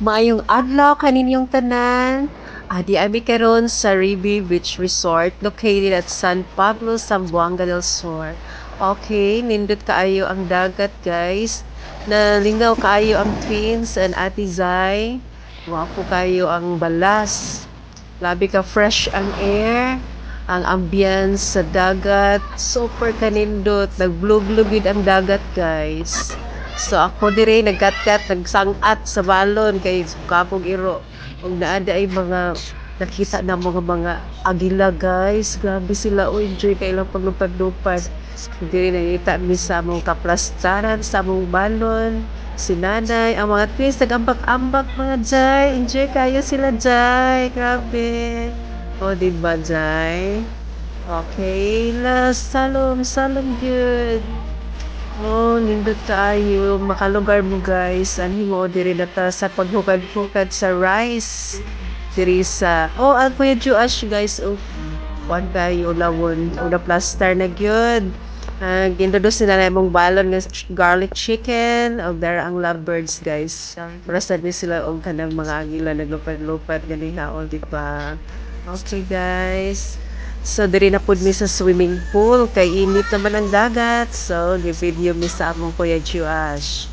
Maayong adlaw kaninyong tanan. Adi ami karon sa Ribi Beach Resort located at San Pablo, Zamboanga del Sur. Okay, nindot kaayo ang dagat guys. Nalingaw kaayo ang twins and Ate Zai. Wapo kayo ang balas. Labi ka fresh ang air. Ang ambience sa dagat, super kanindot. Nagblug-blug yun ang dagat guys. So ako dire nagkat-kat, nagsangat sa balon kay kapog iro. Ug naada ay mga nakita na mga agila guys. Grabe sila o enjoy kay ilang paglupad-lupad. Dire nakita mi sa among kaplastaran sa among balon. Si nanay, ang mga twins nag-ambak-ambak mga Jai. Enjoy kayo sila Jai. Grabe. O diba Jai? Okay, salom, salom good. Oh, nindot tayo. Makalugar mo guys. Anhin mo diri na ta sa paghukad-hukad sa rice. Diri sa... Oh, ang Kuya Joash guys. Oh, kuwan tayo lawon. Una plaster na gyud. Gintroduce na mong balon nga garlic chicken. O there ang lovebirds guys. Para sa sila o kanang mga agila naglupad-lupad. Ganina o, diba? Okay guys. So, diri na pud mi sa swimming pool. Kay init naman ang dagat. So, gi-video mi sa among Kuya Joash.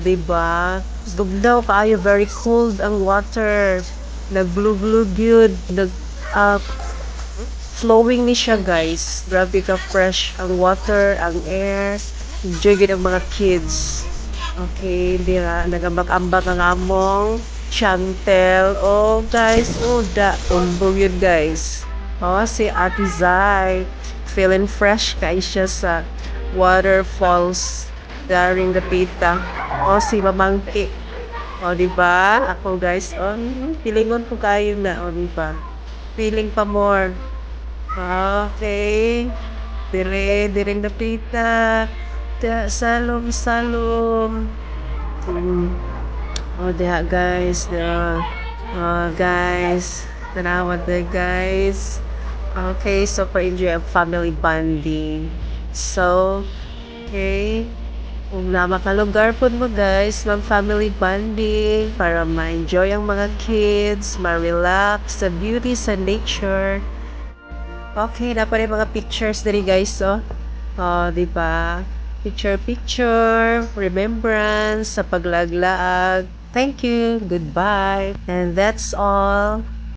Diba? Dugnaw kaayo. Very cold ang water. Nag-blue-blue yun. Flowing ni siya, guys. Grabe ka fresh ang water, ang air. Enjoy gid ang mga kids. Okay, dira. Nagambak-ambak ang among chantel. Oh, guys. Oh, umbong yun, guys. Oh, si Ate Zai. Feeling fresh kay siya sa waterfalls during the pita. Oh, si Mamangki. Oh, di ba? Ako, guys. Oh, feelingon ko kayo na. Oh, di ba? Feeling pa more. Okay. Direng the pita. Salom, salom. Oh, diha, guys. Guys. Tanawad na, guys. Okay, so for enjoy ang family bonding. So, okay. Kung na makalugar po mo guys, mag-family bonding para ma-enjoy ang mga kids, ma-relax sa beauty, sa nature. Okay, dapat yung mga pictures dali guys, oh. Oh, di ba? Picture, remembrance sa paglaglaag. Thank you, goodbye. And that's all.